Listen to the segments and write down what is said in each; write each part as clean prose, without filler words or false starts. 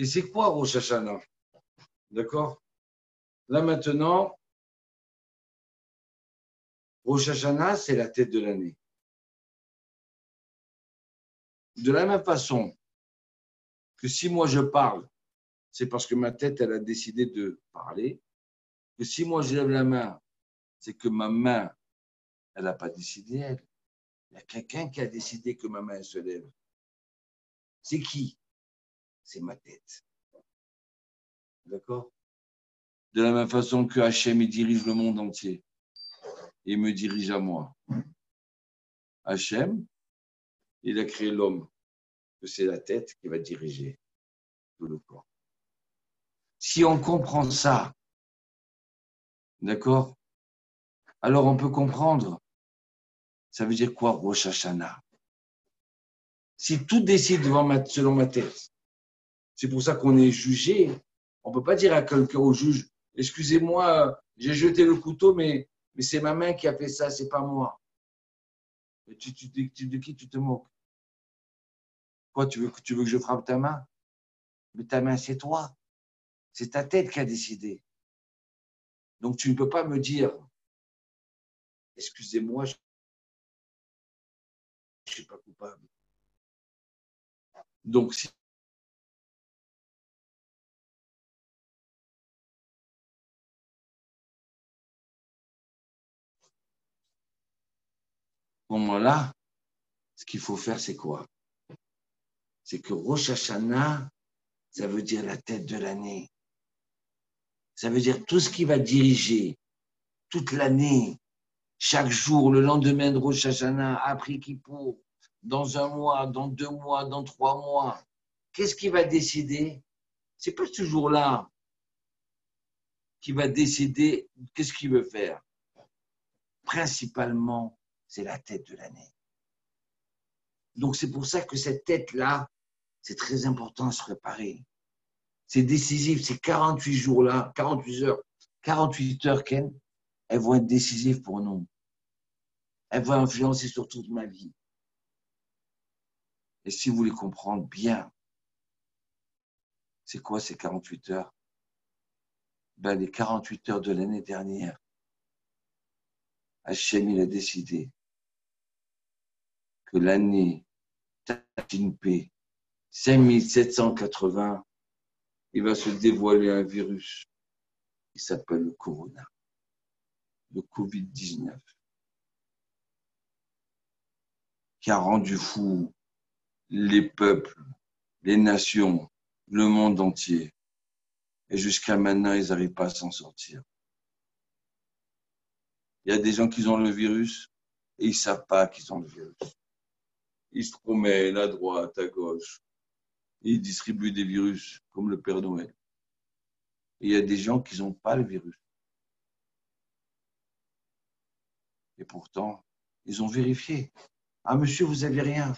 Et c'est quoi Rosh Hashanah? D'accord? Là maintenant, Rosh Hashanah, c'est la tête de l'année. De la même façon que si moi je parle, c'est parce que ma tête, elle a décidé de parler. Que si moi je lève la main, c'est que ma main, elle n'a pas décidé, elle. Il y a quelqu'un qui a décidé que ma main elle se lève. C'est qui? C'est ma tête. D'accord? De la même façon que Hachem, il dirige le monde entier. Il me dirige à moi. Hachem, il a créé l'homme. Que c'est la tête qui va diriger tout le corps. Si on comprend ça, d'accord? Alors on peut comprendre. Ça veut dire quoi, Rosh Hashanah? Si tout décide selon ma tête, c'est pour ça qu'on est jugé. On ne peut pas dire à quelqu'un, au juge, excusez-moi, j'ai jeté le couteau, mais c'est ma main qui a fait ça, c'est pas moi. Et de qui tu te moques? Quoi, tu veux que je frappe ta main? Mais ta main, c'est toi. C'est ta tête qui a décidé. Donc tu ne peux pas me dire, excusez-moi, je ne suis pas coupable. Donc si à ce moment-là, ce qu'il faut faire, c'est quoi? C'est que Rosh Hashanah, ça veut dire la tête de l'année. Ça veut dire tout ce qui va diriger toute l'année, chaque jour, le lendemain de Rosh Hashanah, après Kippour, dans un mois, dans 2 mois, dans 3 mois. Qu'est-ce qui va décider? C'est pas ce jour-là qui va décider qu'est-ce qu'il veut faire. Principalement, c'est la tête de l'année. Donc, c'est pour ça que cette tête-là, c'est très important à se préparer. C'est décisif, ces 48 jours-là, 48 heures, Ken, elles vont être décisives pour nous. Elles vont influencer sur toute ma vie. Et si vous voulez comprendre bien, c'est quoi ces 48 heures? Ben, les 48 heures de l'année dernière, Hachem, il a décidé que l'année Tatinpé 5780, il va se dévoiler un virus qui s'appelle le Corona, le Covid-19, qui a rendu fou les peuples, les nations, le monde entier. Et jusqu'à maintenant, ils n'arrivent pas à s'en sortir. Il y a des gens qui ont le virus et ils ne savent pas qu'ils ont le virus. Ils se promènent à droite, à gauche. Et ils distribuent des virus comme le Père Noël. Et il y a des gens qui n'ont pas le virus. Et pourtant, ils ont vérifié. Ah, monsieur, vous n'avez rien.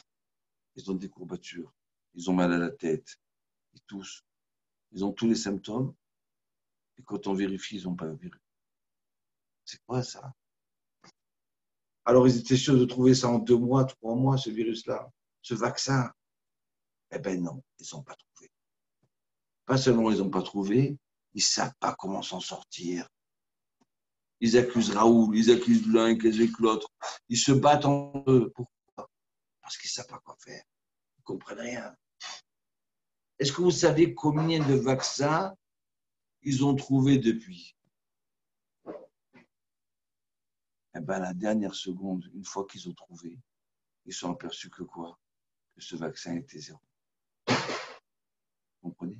Ils ont des courbatures. Ils ont mal à la tête. Ils toussent. Ils ont tous les symptômes. Et quand on vérifie, ils n'ont pas le virus. C'est quoi ça? Alors, ils étaient sûrs de trouver ça en 2 mois, 3 mois, ce virus-là, ce vaccin. Eh bien non, ils n'ont pas trouvé. Pas seulement ils n'ont pas trouvé, ils ne savent pas comment s'en sortir. Ils accusent Raoul, ils accusent l'un, ils accusent l'autre. Ils se battent entre eux. Pourquoi? Parce qu'ils ne savent pas quoi faire. Ils ne comprennent rien. Est-ce que vous savez combien de vaccins ils ont trouvé depuis? Eh bien, la dernière seconde, une fois qu'ils ont trouvé, ils sont aperçus que quoi? Que ce vaccin était 0. Vous comprenez?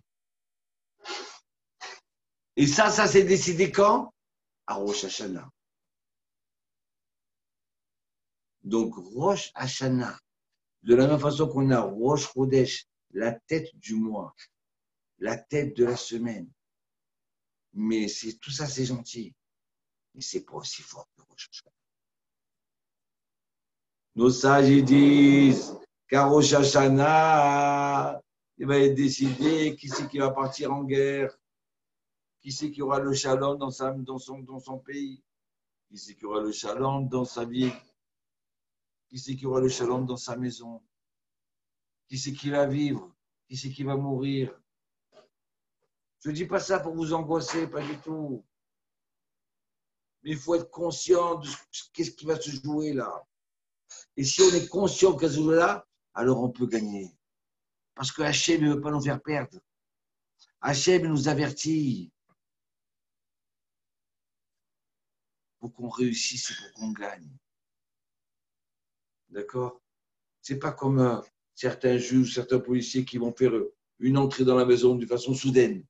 Et ça s'est décidé quand? À Rosh Hashanah. Donc, Rosh Hashanah, de la même façon qu'on a Rosh Chodesh, la tête du mois, la tête de la semaine. Mais tout ça, c'est gentil. Mais ce n'est pas aussi fort que Rosh Hashanah. Nos sages, ils disent qu'à Rosh Hashanah, il va être décidé qui c'est qui va partir en guerre, qui c'est qui aura le shalom dans son pays, qui c'est qui aura le shalom dans sa vie, qui c'est qui aura le shalom dans sa maison, qui c'est qui va vivre, qui c'est qui va mourir. Je ne dis pas ça pour vous angoisser, pas du tout. Mais il faut être conscient de ce qui va se jouer là. Et si on est conscient qu'à ce jour-là, alors on peut gagner. Parce que Hachem ne veut pas nous faire perdre. Hachem nous avertit pour qu'on réussisse et pour qu'on gagne. D'accord? C'est pas comme certains juges, certains policiers qui vont faire une entrée dans la maison de façon soudaine.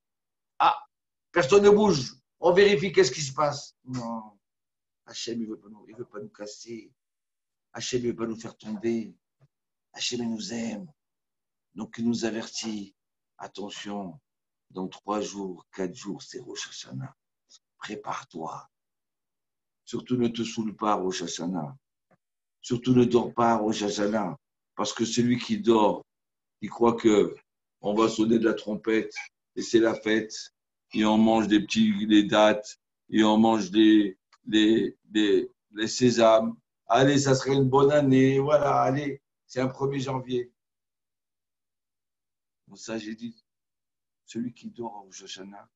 Ah, personne ne bouge. On vérifie qu'est-ce qui se passe. Non. Hachem, il ne veut pas nous casser. Hachem ne veut pas nous faire tomber. Hachem, il nous aime. Donc, il nous avertit. Attention, dans 3 jours, 4 jours, c'est Rosh Hashanah. Prépare-toi. Surtout ne te saoule pas, Rosh Hashanah. Surtout ne dors pas, Rosh Hashanah. Parce que celui qui dort, il croit que on va sonner de la trompette et c'est la fête. Et on mange des dattes et on mange les sésames. Allez, ça serait une bonne année. Voilà, allez, c'est un 1er janvier. Bon, ça, j'ai dit, celui qui dort à Rosh Hashanah,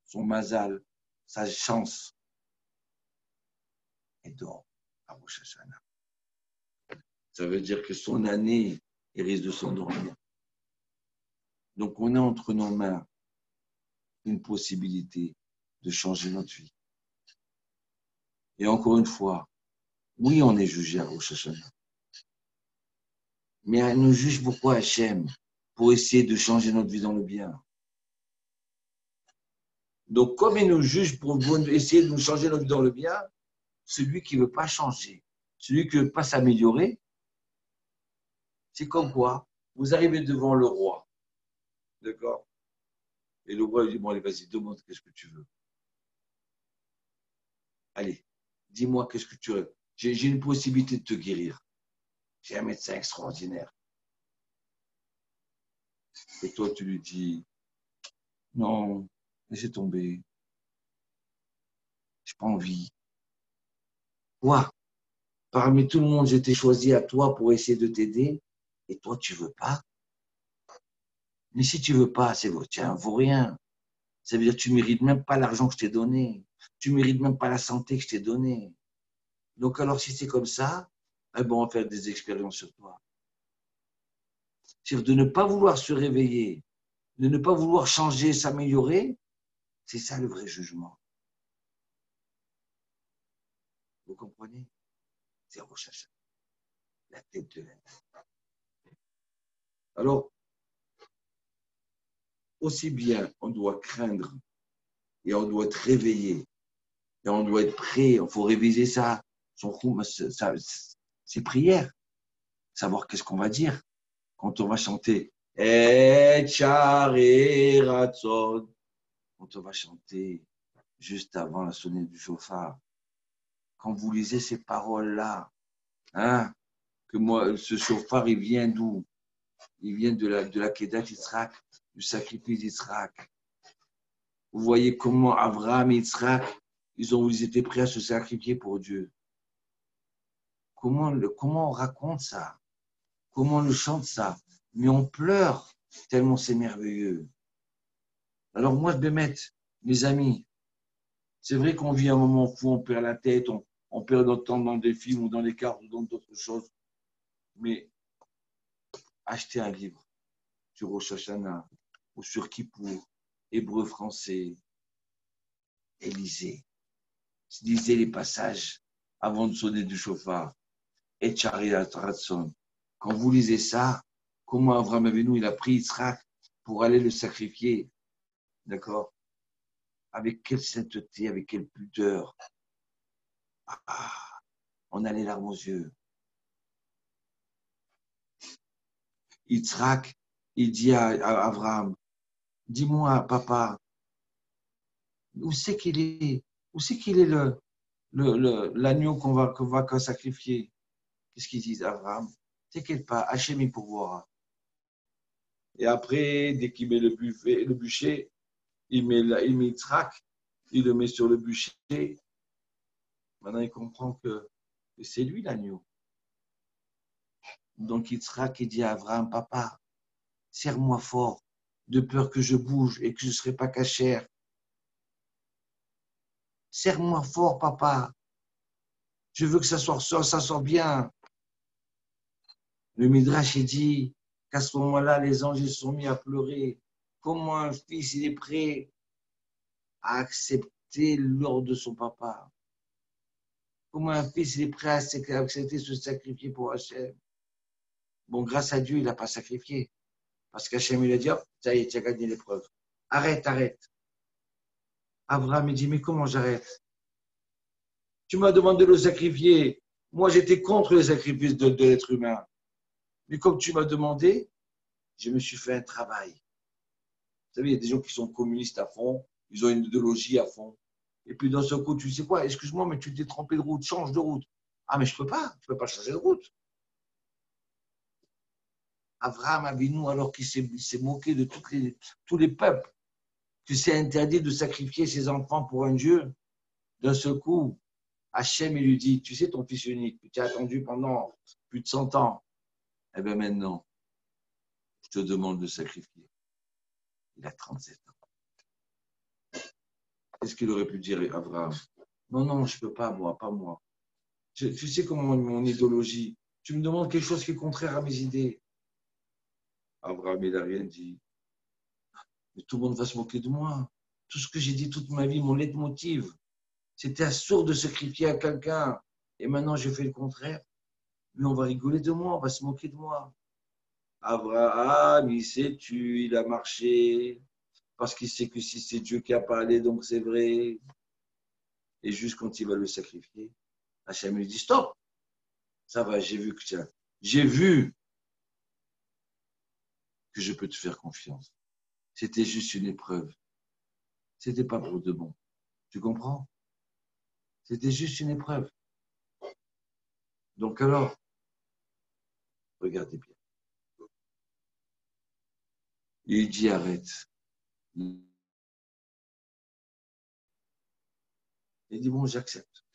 son mazal, sa chance, il dort à Rosh Hashanah. Ça veut dire que son année, il risque de s'endormir. Donc, on a entre nos mains une possibilité de changer notre vie. Et encore une fois, oui, on est jugé à Rosh Hashanah. Mais elle nous juge pourquoi Hachem? Pour essayer de changer notre vie dans le bien. Donc, comme il nous juge pour essayer de nous changer notre vie dans le bien, celui qui ne veut pas changer, celui qui ne veut pas s'améliorer, c'est comme quoi vous arrivez devant le roi. D'accord? Et le roi lui dit, bon, allez, vas-y, demande qu'est-ce que tu veux. Allez, dis-moi qu'est-ce que tu veux. J'ai une possibilité de te guérir. J'ai un médecin extraordinaire. Et toi, tu lui dis, non, laissez tomber. Je n'ai pas envie. Quoi? Parmi tout le monde, j'ai été choisi à toi pour essayer de t'aider. Et toi, tu ne veux pas? Mais si tu ne veux pas, c'est tiens, vaut rien. Ça veut dire que tu ne mérites même pas l'argent que je t'ai donné. Tu ne mérites même pas la santé que je t'ai donnée. Donc, alors, si c'est comme ça, eh ben, on va faire des expériences sur toi. C'est-à-dire de ne pas vouloir se réveiller, de ne pas vouloir changer, s'améliorer, c'est ça le vrai jugement. Vous comprenez? C'est Rosh Hashanah, la tête de l'âne. Alors, aussi bien on doit craindre et on doit être réveillé et on doit être prêt, il faut réviser ça, ses prières, savoir qu'est-ce qu'on va dire quand on va chanter. Et Ratson, quand on va chanter juste avant la sonnette du chauffard. Quand vous lisez ces paroles-là, hein, que moi, ce chauffard, il vient d'où? Il vient de la Kedat Yitzhak, du sacrifice d'Yitzhak. Vous voyez comment Abraham et Yitzhak, ils étaient prêts à se sacrifier pour Dieu. Comment on raconte ça? Comment on le chante ça? Mais on pleure tellement c'est merveilleux. Alors moi, je vais mettre, mes amis, c'est vrai qu'on vit un moment fou, on perd la tête, on perd notre temps dans des films ou dans les cartes ou dans d'autres choses. Mais achetez un livre sur Rosh Hashanah ou sur Kippour, hébreu français, et lisez. Lisez les passages avant de sonner du chauffard. Et Chariat Ratson. Quand vous lisez ça, comment Abraham Avinu, il a pris Yitzhak pour aller le sacrifier. D'accord? Avec quelle sainteté, avec quelle pudeur. On a les larmes aux yeux. Yitzhak, il dit à Abraham, dis-moi, papa, où c'est qu'il est? Où c'est qu'il est l'agneau qu'on va sacrifier? Qu'est-ce qu'ils disent, Abraham? T'inquiète pas, Hachem il pourvoira. Et après, dès qu'il met le bûcher, il met Yitzhak, il le met sur le bûcher. Maintenant, il comprend que c'est lui l'agneau. Donc Yitzhak, il dit à Abraham, papa, serre-moi fort, de peur que je bouge et que je ne serai pas cachère. Serre-moi fort, papa. Je veux que ça sorte bien. Le Midrash est dit qu'à ce moment-là, les anges se sont mis à pleurer. Comment un fils il est prêt à accepter l'ordre de son papa? Comment un fils il est prêt à accepter se sacrifier pour Hachem? Bon, grâce à Dieu, il n'a pas sacrifié. Parce qu'Hachem, il a dit, oh, ça y est, tu as gagné l'épreuve. Arrête, arrête. Abraham, il dit, mais comment j'arrête? Tu m'as demandé de le sacrifier. Moi, j'étais contre les sacrifices de l'être humain. Mais comme tu m'as demandé, je me suis fait un travail. Vous savez, il y a des gens qui sont communistes à fond, ils ont une idéologie à fond. Et puis, dans ce coup, tu sais quoi, excuse-moi, mais tu t'es trompé de route, change de route. Ah, mais je ne peux pas changer de route. Abraham Avinu, alors qu'il s'est moqué de tous les peuples, que c'est interdit de sacrifier ses enfants pour un Dieu, d'un seul coup, Hachem, il lui dit, tu sais, ton fils unique, que tu as attendu pendant plus de 100 ans, eh bien maintenant, je te demande de sacrifier. Il a 37 ans. Qu'est-ce qu'il aurait pu dire, Abraham? Non, non, je ne peux pas, moi, pas moi. Tu sais comment mon idéologie, tu me demandes quelque chose qui est contraire à mes idées. Abraham, il n'a rien dit. Mais tout le monde va se moquer de moi. Tout ce que j'ai dit toute ma vie, mon leitmotiv, c'était assourd de sacrifier à quelqu'un. Et maintenant, je fais le contraire. Mais on va rigoler de moi, on va se moquer de moi. Abraham, il s'est tué, il a marché, parce qu'il sait que si c'est Dieu qui a parlé, donc c'est vrai. Et juste quand il va le sacrifier, Hachem lui dit stop. Ça va, j'ai vu que je peux te faire confiance. C'était juste une épreuve. C'était pas pour de bon. Tu comprends? C'était juste une épreuve. Donc alors, regardez bien. Il dit arrête. Il dit bon, j'accepte.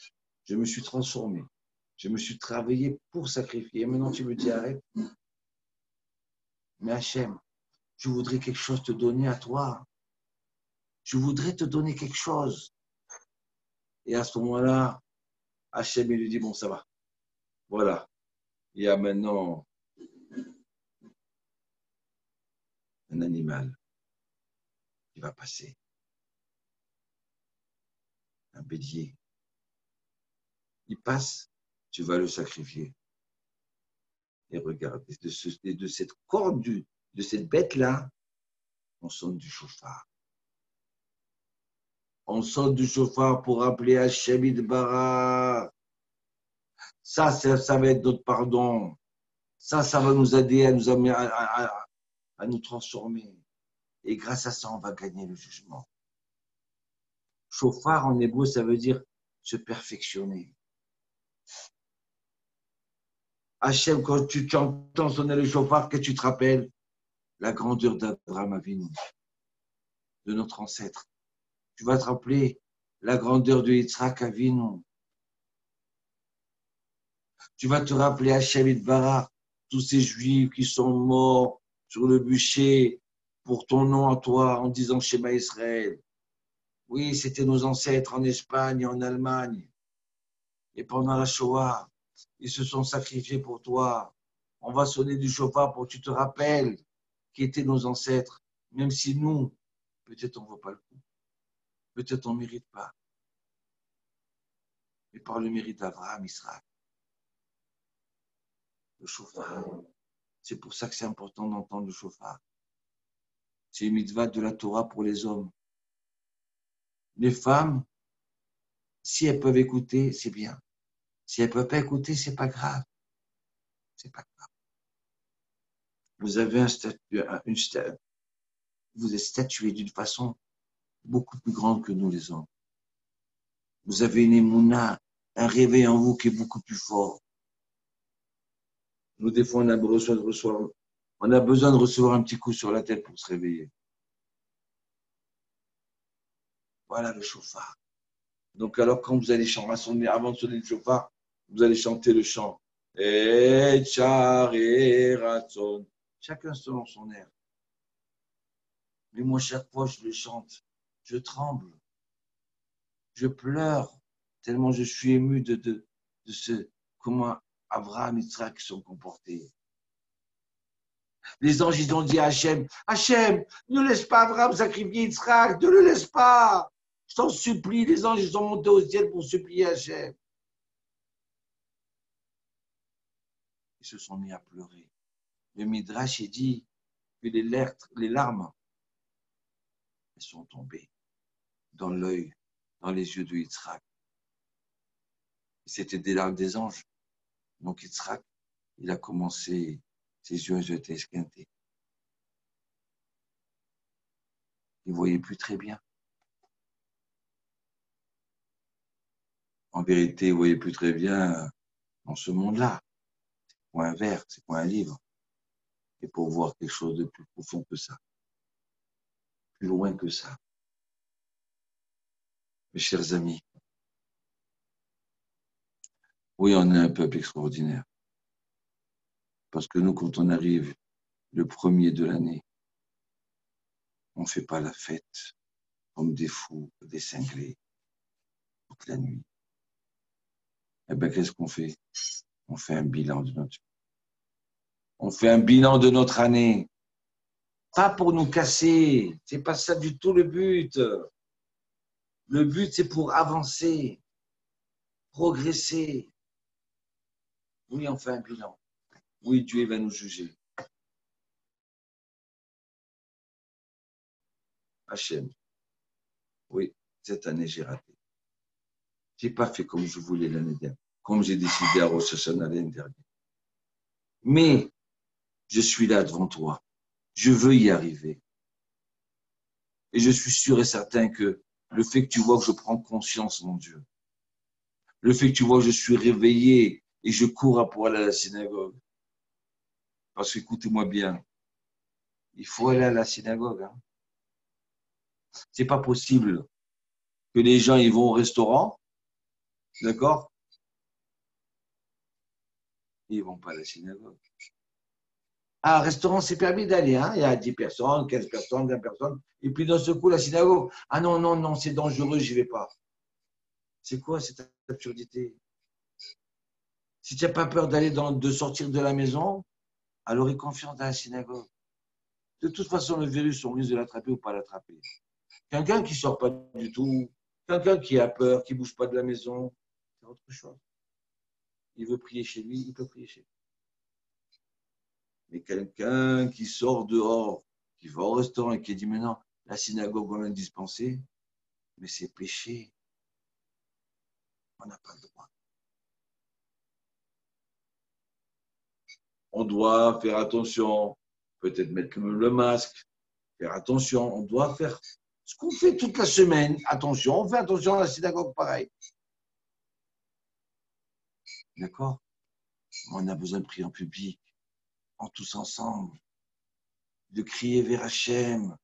Je me suis transformé. Je me suis travaillé pour sacrifier. Et maintenant, tu me dis arrête. Mais Hachem, je voudrais quelque chose te donner à toi. Je voudrais te donner quelque chose. Et à ce moment-là, Hachem, il lui dit bon, ça va. Voilà. Il y a maintenant un animal qui va passer. Un bélier. Il passe, tu vas le sacrifier. Et regarde, de cette corde, de cette bête-là, on sonne du chauffard. On sonne du chauffard pour appeler Hachem Idbarah. Ça va être notre pardon. Ça va nous aider à nous amener à nous transformer. Et grâce à ça, on va gagner le jugement. Chauffard en hébreu, ça veut dire se perfectionner. Hachem, quand tu entends sonner le chauffard, que tu te rappelles la grandeur d'Abraham Avinu, de notre ancêtre. Tu vas te rappeler la grandeur de Yitzhak Avinu. Tu vas te rappeler Hachem Idbarah, tous ces Juifs qui sont morts sur le bûcher pour ton nom à toi en disant Shema Israël. Oui, c'était nos ancêtres en Espagne et en Allemagne. Et pendant la Shoah, ils se sont sacrifiés pour toi. On va sonner du chauffard pour que tu te rappelles qui étaient nos ancêtres, même si nous, peut-être on ne vaut pas le coup. Peut-être on ne mérite pas. Mais par le mérite d'Abraham, Israël, le chauffard. C'est pour ça que c'est important d'entendre le chauffard. C'est une mitzvah de la Torah pour les hommes. Les femmes, si elles peuvent écouter, c'est bien. Si elles ne peuvent pas écouter, c'est pas grave. C'est pas grave. Vous avez vous êtes statué d'une façon beaucoup plus grande que nous les hommes. Vous avez une émouna, un réveil en vous qui est beaucoup plus fort. Nous, des fois, on a besoin de recevoir un petit coup sur la tête pour se réveiller. Voilà le chauffard. Donc, alors, quand vous allez chanter, avant de sonner le chauffard, vous allez chanter le chant. Et char et ratson. Chacun selon son air. Mais moi, chaque fois, je le chante, je tremble, je pleure, tellement je suis ému de comment Abraham et Yitzhak se sont comportés. Les anges, ils ont dit à Hachem, Hachem, ne laisse pas Abraham sacrifier Yitzhak, ne le laisse pas. Je t'en supplie, les anges, ils sont montés au ciel pour supplier Hachem. Ils se sont mis à pleurer. Le Midrash, il dit que les larmes, elles sont tombées dans l'œil, dans les yeux de Yitzhak. C'était des larmes des anges. Donc Yitzhak, il a commencé, ses yeux étaient esquintés. Il ne voyait plus très bien. En vérité, il ne voyait plus très bien dans ce monde-là. C'est pas un verre, c'est pas un livre. Et pour voir quelque chose de plus profond que ça, plus loin que ça. Mes chers amis, oui, on est un peuple extraordinaire. Parce que nous, quand on arrive le premier de l'année, on ne fait pas la fête comme des fous, des cinglés, toute la nuit. Eh bien, qu'est-ce qu'on fait? On fait un bilan de notre année. Pas pour nous casser. C'est pas ça du tout le but. Le but, c'est pour avancer, progresser. Oui, on fait un bilan. Oui, Dieu va nous juger. Hachem. Oui, cette année, j'ai raté. J'ai pas fait comme je voulais l'année dernière, comme j'ai décidé à Rosh Hashanah l'année dernière. Mais je suis là devant toi. Je veux y arriver. Et je suis sûr et certain que le fait que tu vois que je prends conscience, mon Dieu, le fait que tu vois que je suis réveillé et je cours pour aller à la synagogue. Parce qu'écoutez-moi bien, il faut aller à la synagogue. Hein. C'est pas possible que les gens ils vont au restaurant, d'accord? Ils vont pas à la synagogue. Ah, restaurant, c'est permis d'aller, hein? Il y a 10 personnes, 15 personnes, 20 personnes. Et puis d'un seul coup, la synagogue. Ah non, non, non, c'est dangereux, j'y vais pas. C'est quoi cette absurdité? Si tu n'as pas peur de sortir de la maison, alors aie confiance dans la synagogue. De toute façon, le virus, on risque de l'attraper ou pas l'attraper. Quelqu'un qui ne sort pas du tout, quelqu'un qui a peur, qui ne bouge pas de la maison, c'est autre chose. Il veut prier chez lui, il peut prier chez lui. Mais quelqu'un qui sort dehors, qui va au restaurant et qui dit maintenant, la synagogue, on l'a dispensée, mais c'est péché. On n'a pas le droit. On doit faire attention, peut-être mettre le masque, faire attention, on doit faire ce qu'on fait toute la semaine. Attention, on fait attention à la synagogue pareil. D'accord? On a besoin de prier en public, en tous ensemble, de crier vers Hachem,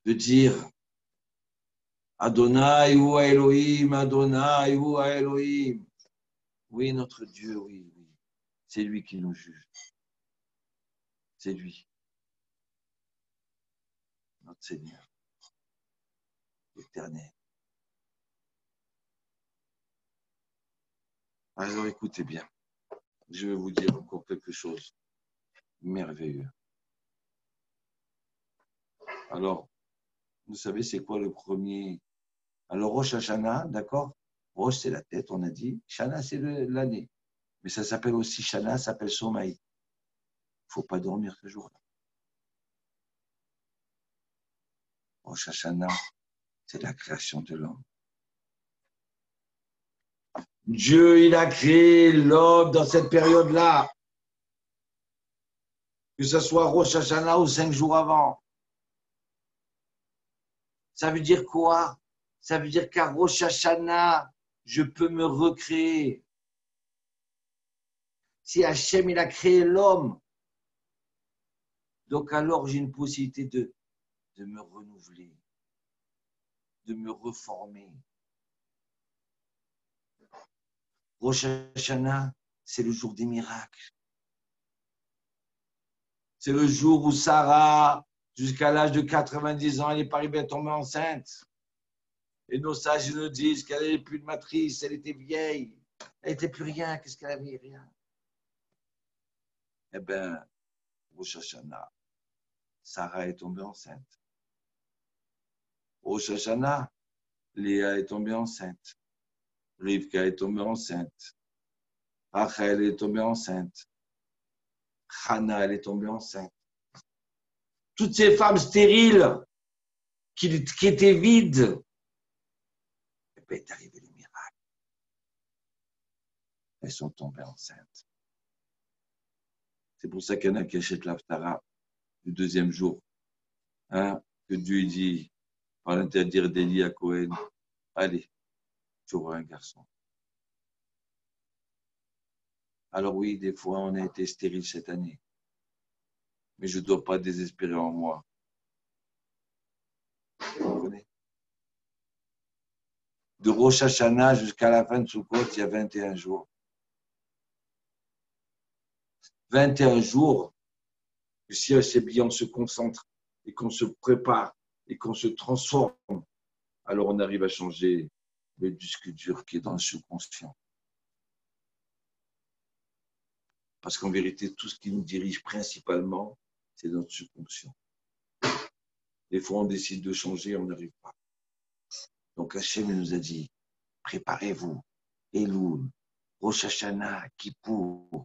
de dire Adonai ou Elohim, Adonai ou Elohim. Oui, notre Dieu, oui, oui. C'est lui qui nous juge. C'est lui, notre Seigneur, éternel. Alors écoutez bien, je vais vous dire encore quelque chose de merveilleux. Alors, vous savez, c'est quoi le premier? Alors, Rosh Hashanah, d'accord? Rosh, c'est la tête, on a dit. Shana, c'est l'année. Mais ça s'appelle aussi Shana, ça s'appelle sommeil. Il ne faut pas dormir ce jour-là. Rosh Hashanah, c'est la création de l'homme. Dieu, il a créé l'homme dans cette période-là. Que ce soit Rosh Hashanah ou 5 jours avant. Ça veut dire quoi? Ça veut dire qu'à Rosh Hashanah, je peux me recréer. Si Hachem, il a créé l'homme, donc alors j'ai une possibilité de me renouveler, de me reformer. Rosh Hashanah, c'est le jour des miracles. C'est le jour où Sarah, Jusqu'à l'âge de 90 ans, elle n'est pas arrivée à tomber enceinte. Et nos sages nous disent qu'elle n'avait plus de matrice, elle était vieille. Elle n'était plus rien. Qu'est-ce qu'elle avait? Rien. Eh bien, Rosh Hashanah, Sarah est tombée enceinte. Rosh Hashanah, Léa est tombée enceinte. Rivka est tombée enceinte. Rachel est tombée enceinte. Hannah, elle est tombée enceinte. Toutes ces femmes stériles qui étaient vides, eh bien, est arrivé le miracle. Elles sont tombées enceintes. C'est pour ça qu'il y en a qui achètent l'Haftara du deuxième jour. Hein, que Dieu dit, par l'interdire d'Élie à Cohen, allez, tu auras un garçon. Alors oui, des fois, on a été stérile cette année. Mais je ne dois pas désespérer en moi. Vous comprenez? De Rosh Hashanah jusqu'à la fin de Sukkot, il y a 21 jours. 21 jours, si c'est bien, on se concentre et qu'on se prépare et qu'on se transforme, alors on arrive à changer le disque dur qui est dans le subconscient. Parce qu'en vérité, tout ce qui nous dirige principalement, c'est notre subconscient. Des fois, on décide de changer, on n'arrive pas. Donc Hachem nous a dit, préparez-vous, Elul, Rosh Hashanah, Kippour,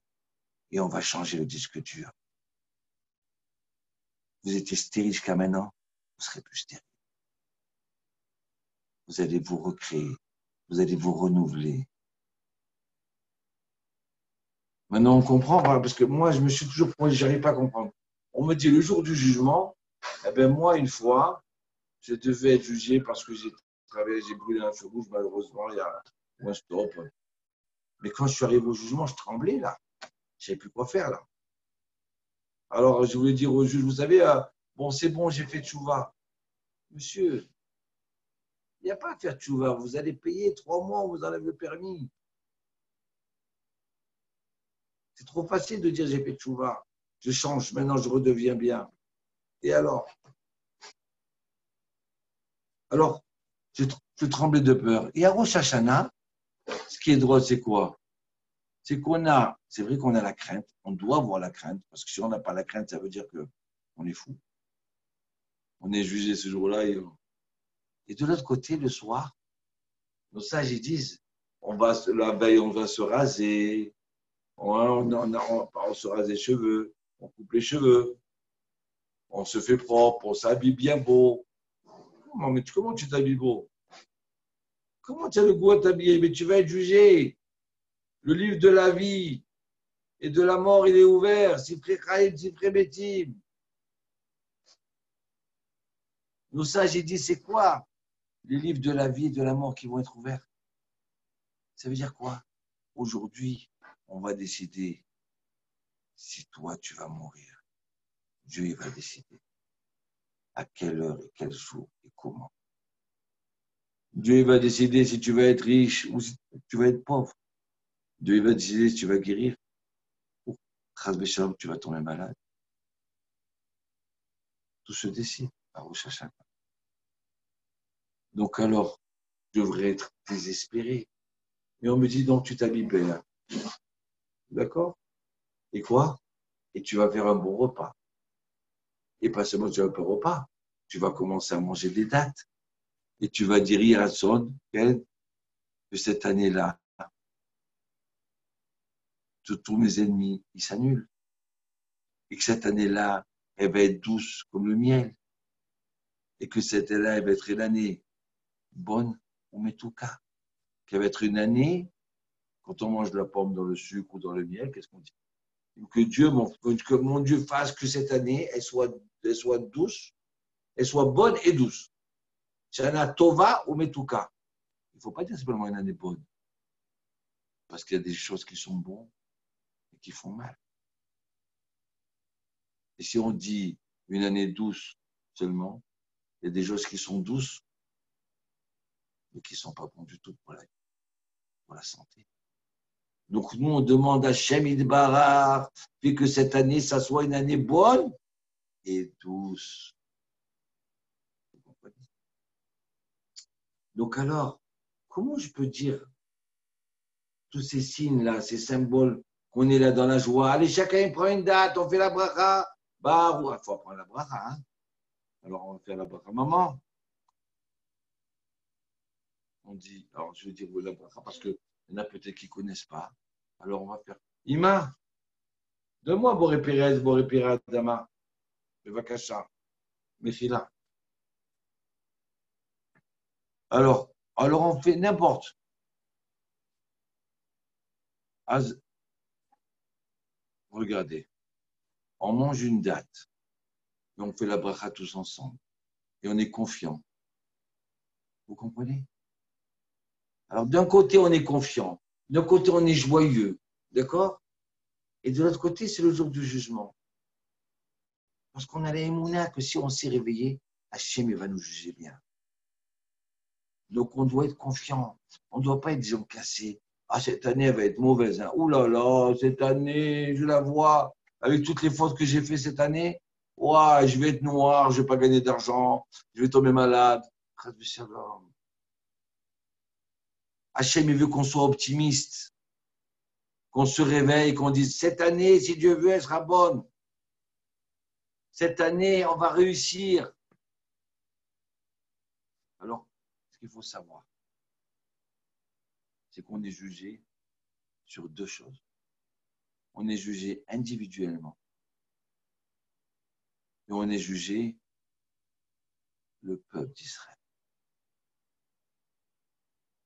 et on va changer le disque dur. Vous étiez stérile jusqu'à maintenant, vous ne serez plus stérile. Vous allez vous recréer, vous allez vous renouveler. Maintenant, on comprend, parce que moi, je me suis toujours posé, je n'arrive pas à comprendre. On me dit le jour du jugement, eh bien moi, une fois, je devais être jugé parce que j'ai travaillé, j'ai brûlé un feu rouge, malheureusement, il y a un stop. Mais quand je suis arrivé au jugement, je tremblais là. Je ne savais plus quoi faire là. Alors, je voulais dire au juge, vous savez, bon, c'est bon, j'ai fait tchouva. Monsieur, il n'y a pas à faire tchouva. Vous allez payer 3 mois, on vous enlève le permis. C'est trop facile de dire j'ai fait tchouva. Je change, maintenant je redeviens bien. Et alors, je tremblais de peur. Et à Rosh Hashanah, ce qui est drôle, c'est quoi? C'est c'est vrai qu'on a la crainte, on doit avoir la crainte, parce que si on n'a pas la crainte, ça veut dire qu'on est fou. On est jugé ce jour-là. Et de l'autre côté, le soir, nos sages ils disent, la veille, on va se raser, on se rase les cheveux, on coupe les cheveux, on se fait propre, on s'habille bien beau. Mais comment tu t'habilles beau? Comment tu as le goût à t'habiller? Mais tu vas être jugé. Le livre de la vie et de la mort, il est ouvert. Sifrei Chaim, Sifrei Metim. Nos sages, ils disent, c'est quoi les livres de la vie et de la mort qui vont être ouverts? Ça veut dire quoi? Aujourd'hui, on va décider si toi, tu vas mourir. Dieu, il va décider à quelle heure et quel jour et comment. Dieu, il va décider si tu vas être riche ou si tu vas être pauvre. Dieu, il va décider si tu vas guérir ou, tu vas tomber malade. Tout se décide à Rosh Hashanah. Donc alors, je devrais être désespéré. Mais on me dit, donc tu t'habilles bien. D'accord? Et quoi? Et tu vas faire un bon repas. Et pas seulement tu vas faire un repas, tu vas commencer à manger des dates. Et tu vas dire, Hiratson, que cette année-là, tous mes ennemis, ils s'annulent. Et que cette année-là, elle va être douce comme le miel. Et que cette année-là, elle va être une année bonne ou metouka. Qu'elle va être une année, quand on mange de la pomme dans le sucre ou dans le miel, qu'est-ce qu'on dit? Que mon Dieu fasse que cette année, elle soit douce, elle soit bonne et douce. Shana Tova ou Metuka. Il ne faut pas dire simplement une année bonne. Parce qu'il y a des choses qui sont bonnes et qui font mal. Et si on dit une année douce seulement, il y a des choses qui sont douces, mais qui ne sont pas bonnes du tout pour la santé. Donc nous, on demande à Shem Idbarar, puis que cette année, ça soit une année bonne et douce. Donc alors, comment je peux dire tous ces signes-là, ces symboles, qu'on est là dans la joie? Allez, chacun prend une date, on fait la bracha. Bah, il faut prendre la bracha. Hein? Alors, on va faire la bracha. Maman, on dit, alors je vais dire oui, la bracha parce qu'il y en a peut-être qui ne connaissent pas. Alors, on va faire. Ima, donne-moi Boré Pérez, Boré Pérez, Dama. Bevakasha. Mechila. Alors, on fait n'importe. Regardez, on mange une date et on fait la bracha tous ensemble. Et on est confiant. Vous comprenez? Alors, d'un côté, on est confiant. D'un côté, on est joyeux. D'accord? Et de l'autre côté, c'est le jour du jugement. Parce qu'on a l'émouna que si on s'est réveillé, Hachem va nous juger bien. Donc, on doit être confiant. On ne doit pas être des gens cassés. Ah, cette année, elle va être mauvaise. Hein. Ouh là là, cette année, je la vois, avec toutes les fautes que j'ai faites cette année, ouah, je vais être noir, je ne vais pas gagner d'argent, je vais tomber malade. Hachem, il veut qu'on soit optimiste, qu'on se réveille, qu'on dise, cette année, si Dieu veut, elle sera bonne. Cette année, on va réussir. Alors, ce qu'il faut savoir, c'est qu'on est jugé sur deux choses. On est jugé individuellement et on est jugé le peuple d'Israël.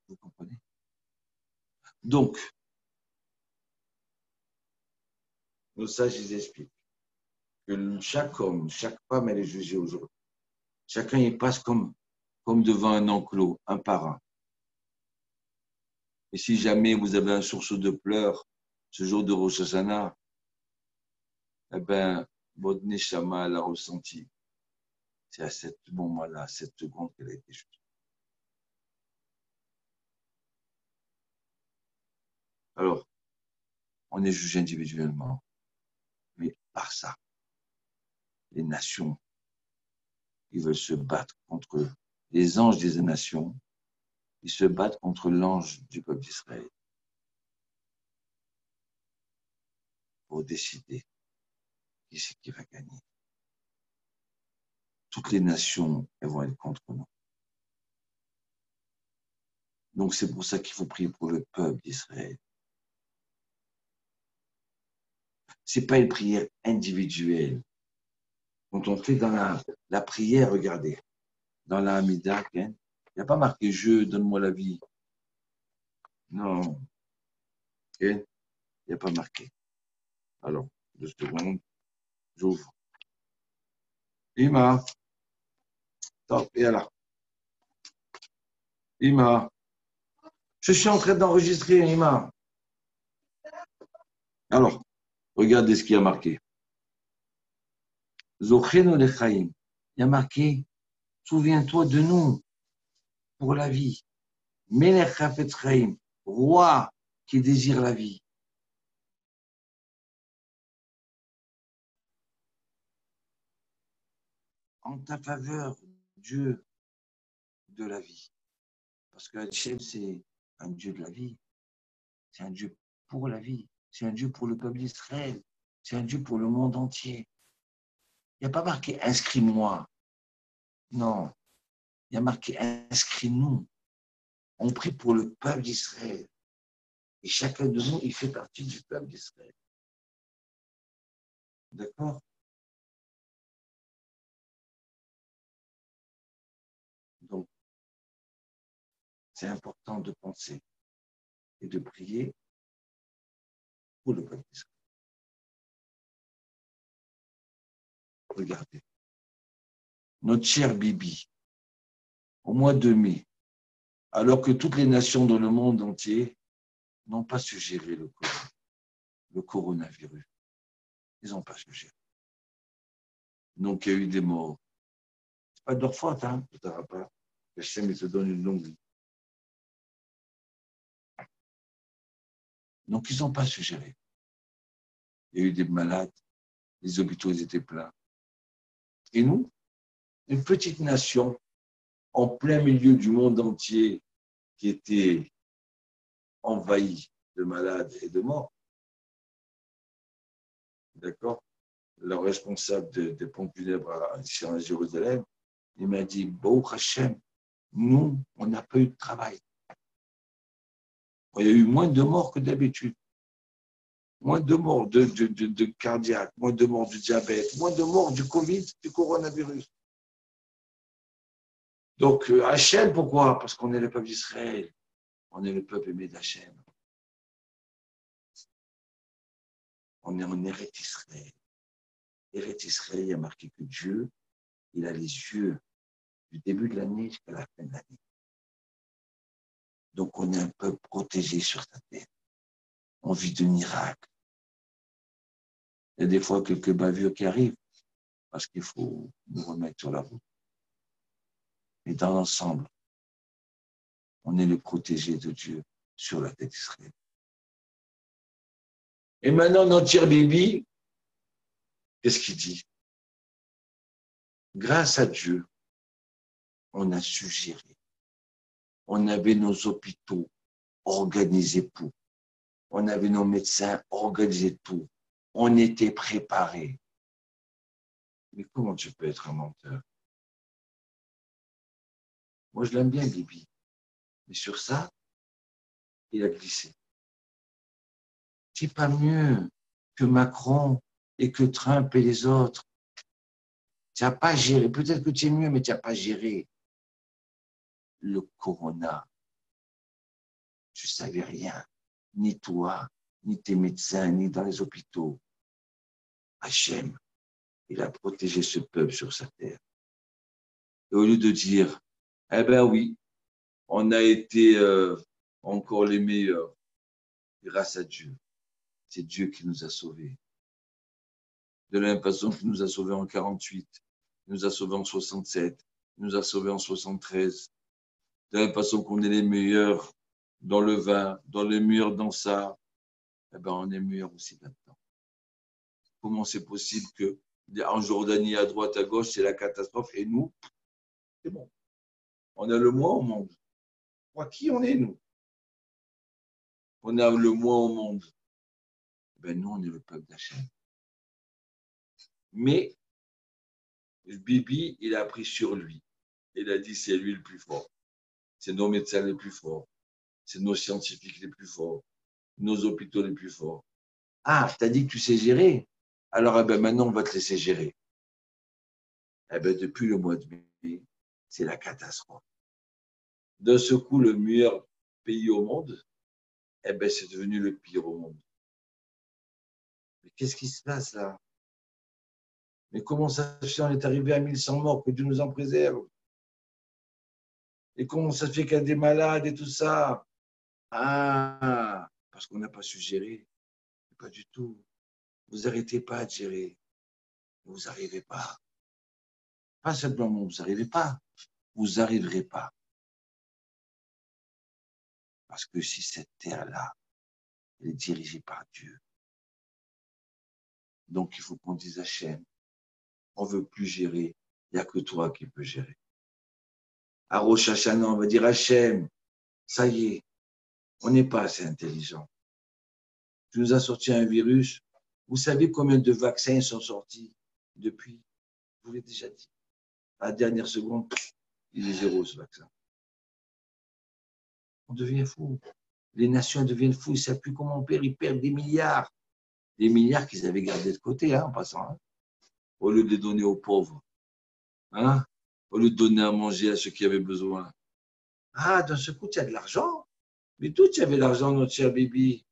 Vous comprenez? Donc, nos sages, ils expliquent que chaque homme, chaque femme, elle est jugée aujourd'hui. Chacun y passe comme devant un enclos, un par un. Et si jamais vous avez un sursaut de pleurs ce jour de Rosh Hashanah, eh bien, votre Neshama l'a ressenti. C'est à ce moment-là, à cette seconde qu'elle a été jugée. Alors, on est jugé individuellement, mais par ça, les nations, ils veulent se battre contre les anges des nations, ils se battent contre l'ange du peuple d'Israël pour décider qui c'est qui va gagner. Toutes les nations, elles vont être contre nous. Donc c'est pour ça qu'il faut prier pour le peuple d'Israël. Ce n'est pas une prière individuelle. Quand on fait dans la prière, regardez, dans la Hamida, il n'y a pas marqué « Je, donne-moi la vie ». Non, il n'y a pas marqué. Alors, 2 secondes, j'ouvre. Ima, top, et là. Ima, je suis en train d'enregistrer, Ima. Alors, regardez ce qu'il y a marqué. Zochenu lechaim. Il y a marqué, souviens-toi de nous pour la vie. Melech hafetz chaim, roi qui désire la vie. En ta faveur, Dieu de la vie. Parce que Hachem, c'est un Dieu de la vie. C'est un Dieu pour la vie. C'est un Dieu pour le peuple d'Israël. C'est un Dieu pour le monde entier. Il n'y a pas marqué inscris-moi. Non. Il y a marqué inscris-nous. On prie pour le peuple d'Israël. Et chacun de nous, il fait partie du peuple d'Israël. D'accord? Donc, c'est important de penser et de prier pour le peuple d'Israël. Regardez. Notre cher Bibi, au mois de mai, alors que toutes les nations dans le monde entier n'ont pas suggéré le coronavirus. Ils n'ont pas suggéré. Donc, il y a eu des morts. Ce n'est pas de leur faute, hein, tout à pas. Hachem, te donne une longue vie. Donc, ils n'ont pas suggéré. Il y a eu des malades, les hôpitaux étaient pleins. Et nous, une petite nation en plein milieu du monde entier qui était envahi de malades et de morts. D'accord? Le responsable des pompes funèbres à Jérusalem, il m'a dit, Baruch Hashem, nous, on n'a pas eu de travail. Il y a eu moins de morts que d'habitude. Moins de morts de cardiaque, moins de morts du diabète, moins de morts du Covid, du coronavirus. Donc, Hachem, pourquoi? Parce qu'on est le peuple d'Israël. On est le peuple aimé d'Hachem. On est en Eretz Israël. Eretz Israël, il y a marqué que Dieu, il a les yeux du début de l'année jusqu'à la fin de l'année. Donc, on est un peuple protégé sur sa terre. On vit de miracles. Il y a des fois quelques bavures qui arrivent parce qu'il faut nous remettre sur la route. Mais dans l'ensemble, on est le protégé de Dieu sur la tête d'Israël. Et maintenant, notre cher Bibi, qu'est-ce qu'il dit? Grâce à Dieu, on a su gérer. On avait nos hôpitaux organisés pour. On avait nos médecins organisés pour. On était préparés. Mais comment tu peux être un menteur? Moi, je l'aime bien, Bibi. Mais sur ça, il a glissé. C'est pas mieux que Macron et que Trump et les autres. Tu n'as pas géré. Peut-être que tu es mieux, mais tu n'as pas géré le corona. Tu ne savais rien. Ni toi, ni tes médecins, ni dans les hôpitaux. Hachem, il a protégé ce peuple sur sa terre. Et au lieu de dire, eh ben oui, on a été encore les meilleurs grâce à Dieu. C'est Dieu qui nous a sauvés. De la même façon qu'il nous a sauvés en 48, il nous a sauvés en 67, il nous a sauvés en 73. De la même façon qu'on est les meilleurs dans le vin, dans les meilleurs dans ça, eh ben on est meilleurs aussi là-dedans. Comment c'est possible que en Jordanie, à droite, à gauche, c'est la catastrophe et nous, c'est bon. On a le moins au monde. Qui on est, nous? On a le moins au monde. Ben nous, on est le peuple d'Hachem. Mais Bibi, il a pris sur lui. Il a dit, c'est lui le plus fort. C'est nos médecins les plus forts. C'est nos scientifiques les plus forts. Nos hôpitaux les plus forts. Ah, t'as dit que tu sais gérer. Alors, eh ben, maintenant, on va te laisser gérer. Eh ben, depuis le mois de mai, c'est la catastrophe. D'un seul coup, le meilleur pays au monde, eh ben, c'est devenu le pire au monde. Mais qu'est-ce qui se passe là? Mais comment ça se fait? On est arrivé à 1100 morts, que Dieu nous en préserve. Et comment ça se fait qu'il y a des malades et tout ça? Ah, parce qu'on n'a pas su gérer. Pas du tout. Vous n'arrêtez pas de gérer. Vous n'arrivez pas. Pas simplement vous n'arrivez pas. Vous n'arriverez pas. Parce que si cette terre-là, elle est dirigée par Dieu, donc il faut qu'on dise Hachem, on ne veut plus gérer. Il n'y a que toi qui peux gérer. À Rosh Hashanah, on va dire Hachem, ça y est, on n'est pas assez intelligent. Tu nous as sorti un virus. Vous savez combien de vaccins sont sortis depuis? Je vous l'ai déjà dit. À la dernière seconde, il est zéro ce vaccin. On devient fou. Les nations deviennent fous. Ils ne savent plus comment on perd. Ils perdent des milliards. Des milliards qu'ils avaient gardés de côté, en passant. Hein, au lieu de les donner aux pauvres. Hein, au lieu de donner à manger à ceux qui avaient besoin. Ah, d'un seul coup, tu as de l'argent. Mais d'où tu avais l'argent, notre cher Bibi?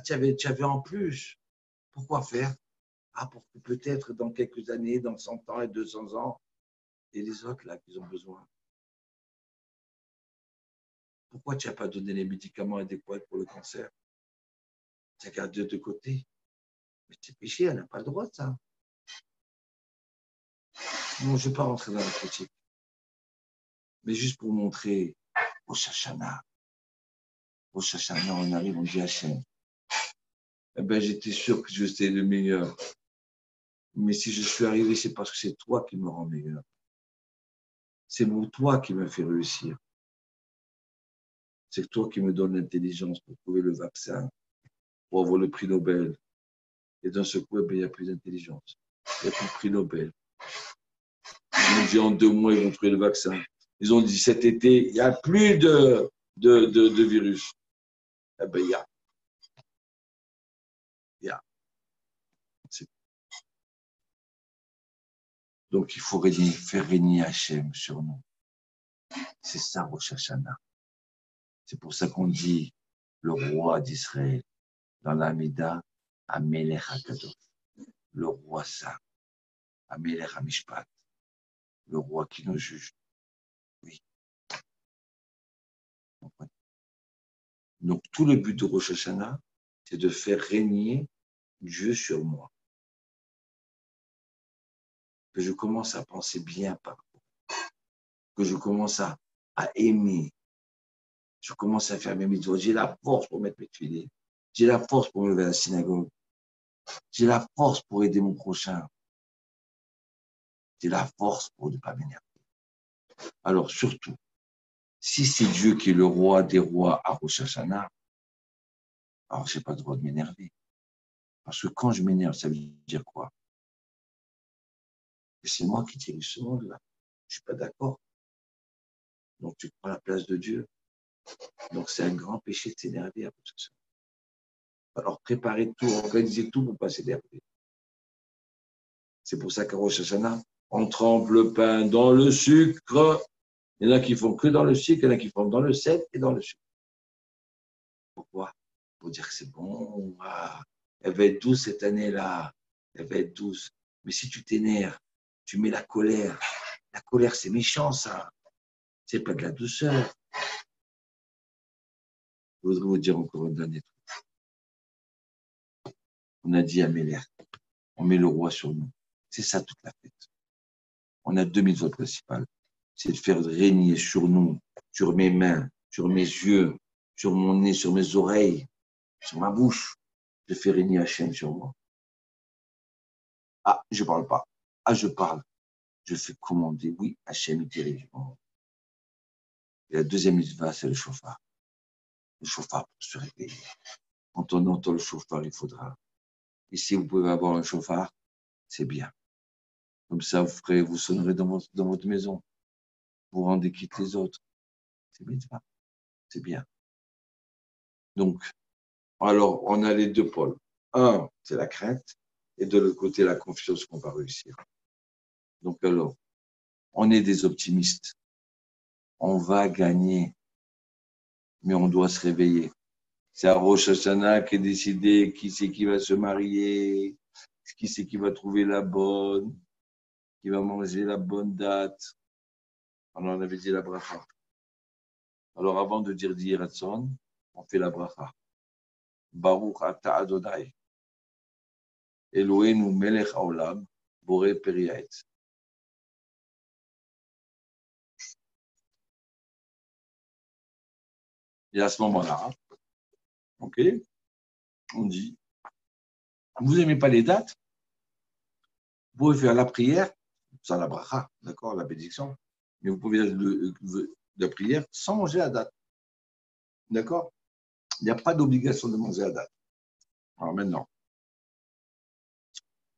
Tu avais en plus. Pourquoi faire? Ah, pour que peut-être dans quelques années, dans 100 ans et 200 ans, et les autres là qui ont besoin. Pourquoi tu n'as pas donné les médicaments adéquats pour le cancer? Tu as gardé de côté. Mais c'est péché, elle n'a pas le droit de ça. Non, je ne vais pas rentrer dans la critique. Mais juste pour montrer au Shashana. Au Shashana, on arrive, on dit Hachem. Eh bien, j'étais sûr que j'étais le meilleur. Mais si je suis arrivé, c'est parce que c'est toi qui me rends meilleur. C'est toi qui m'as fait réussir. C'est toi qui me donnes l'intelligence pour trouver le vaccin, pour avoir le prix Nobel. Et dans ce coup, il n'y a plus d'intelligence. Il n'y a plus de prix Nobel. Ils ont dit en 2 mois, ils vont trouver le vaccin. Ils ont dit cet été, il n'y a plus de virus. Eh bien, il y a. Il y a. Donc, il faut faire régner Hachem sur nous. C'est ça, Rosh Hashanah. C'est pour ça qu'on dit le roi d'Israël dans l'Amida, Amelech HaKadosh. Le roi saint, Amelech HaMishpat. Le roi qui nous juge. Oui. Donc, tout le but de Rosh Hashanah, c'est de faire régner Dieu sur moi. Que je commence à penser bien par rapport. Que je commence à aimer. Je commence à faire mes mitzvot. J'ai la force pour mettre mes filets. J'ai la force pour me lever à la synagogue. J'ai la force pour aider mon prochain. J'ai la force pour ne pas m'énerver. Alors, surtout, si c'est Dieu qui est le roi des rois à Rosh Hashanah, alors je n'ai pas le droit de m'énerver. Parce que quand je m'énerve, ça veut dire quoi? Que c'est moi qui dirige ce monde-là. Je ne suis pas d'accord. Donc, tu prends la place de Dieu. Donc, c'est un grand péché de s'énerver à Rosh Hashanah. Alors, préparez tout, organisez tout pour ne pas s'énerver. C'est pour ça qu'à Rosh Hashanah, on trempe le pain dans le sucre. Il y en a qui font que dans le sucre, il y en a qui font dans le sel et dans le sucre. Pourquoi? Pour dire que c'est bon. Ah, elle va être douce cette année-là. Elle va être douce. Mais si tu t'énerves, tu mets la colère. La colère, c'est méchant, ça. C'est pas de la douceur. Je voudrais vous dire encore un dernier truc. On a dit à Méler, on met le roi sur nous. C'est ça toute la fête. On a 2 mitzvot principales. C'est de faire régner sur nous, sur mes mains, sur mes yeux, sur mon nez, sur mes oreilles, sur ma bouche. Je fais régner Hachem sur moi. Ah, je ne parle pas. Ah, je parle. Je fais commander. Oui, Hachem est dirige. Et la deuxième mitzvah, c'est le chauffard. Le chauffard pour se réveiller. Quand on entend le chauffard, il faudra. Et si vous pouvez avoir un chauffard, c'est bien. Comme ça, vous sonnerez dans votre maison. Vous rendez quitte les autres. C'est mitzvah. C'est bien. Donc, alors, on a les 2 pôles. Un, c'est la crainte. Et de l'autre côté, la confiance qu'on va réussir. Donc, alors, on est des optimistes. On va gagner. Mais on doit se réveiller. C'est à Rosh Hashanah qui est décidé qui c'est qui va se marier, qui c'est qui va trouver la bonne, qui va manger la bonne date. Alors, on avait dit la bracha. Alors, avant de dire Ratson, on fait la bracha. Baruch ata Adonai. Eloheinu melech haolam, boré periaet. Et à ce moment-là, ok, on dit, vous n'aimez pas les dates, vous pouvez faire la prière, sans la bracha, d'accord, la bénédiction, mais vous pouvez faire la prière sans manger la date, d'accord? Il n'y a pas d'obligation de manger la date. Alors maintenant,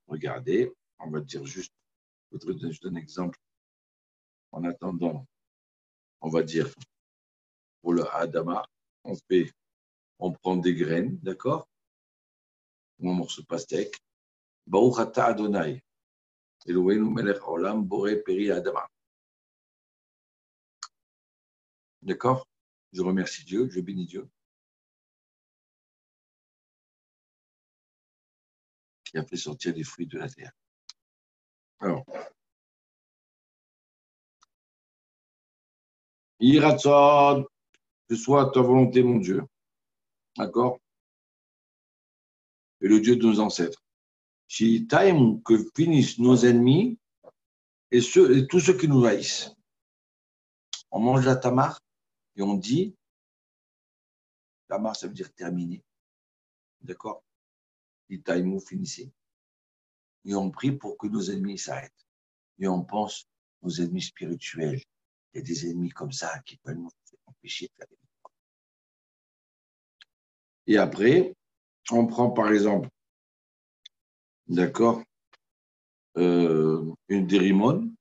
regardez, on va dire juste, je donne juste un exemple. En attendant, on va dire, pour le Hadama, on prend des graines, d'accord? Ou un morceau de pastèque. Baruch ata Adonai. Eloheinu melech haolam boré peri Adama. D'accord? Je remercie Dieu, je bénis Dieu qui a fait sortir les fruits de la terre. Alors, Yiratzon, que soit ta volonté, mon Dieu. D'accord? Et le Dieu de nos ancêtres. Shitaim, que finissent nos ennemis et tous ceux qui nous haïssent. On mange la tamar et on dit, tamar, ça veut dire terminer. D'accord? Shitaim, finissez. Et on prie pour que nos ennemis s'arrêtent. Et on pense aux ennemis spirituels, Il y a des ennemis comme ça qui peuvent nous empêcher de faire des mitzvot. Et après, on prend par exemple, d'accord, des rimons,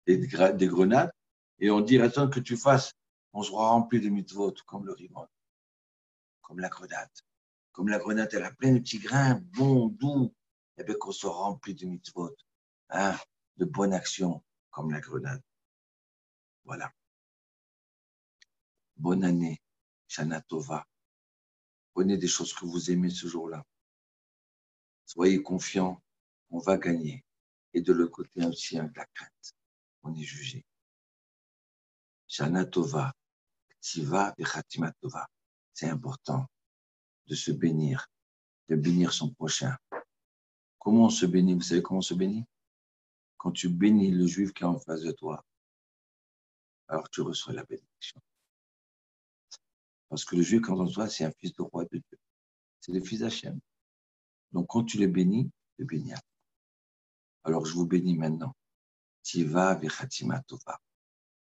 des grenades, et on dit, attends que tu fasses, on sera rempli de mitzvot, comme le rimon, comme la grenade. Comme la grenade, elle a plein de petits grains, bons, doux, et bien qu'on soit rempli de mitzvot, hein, de bonnes actions, comme la grenade. Voilà. Bonne année, Shana Tova. Prenez des choses que vous aimez ce jour-là. Soyez confiants, on va gagner. Et de l'autre côté aussi, avec la crainte, on est jugé. Shana Tova, Tiva et Khatima Tova. C'est important de se bénir, de bénir son prochain. Comment on se bénit? Vous savez comment on se bénit? Quand tu bénis le juif qui est en face de toi, alors tu reçois la bénédiction. Parce que le juif qui est en toi, c'est un fils de roi de Dieu. C'est le fils d'Hachem. Donc quand tu le bénis, tu le bénis. Alors je vous bénis maintenant. Tiva Vechatima Tova.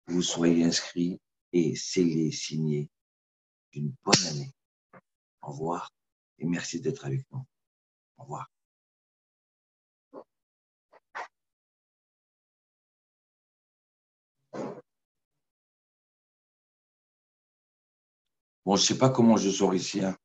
Vous soyez inscrits et scellés, signés d'une bonne année. Au revoir et merci d'être avec nous. Au revoir. Bon, je ne sais pas comment je sors ici. Hein.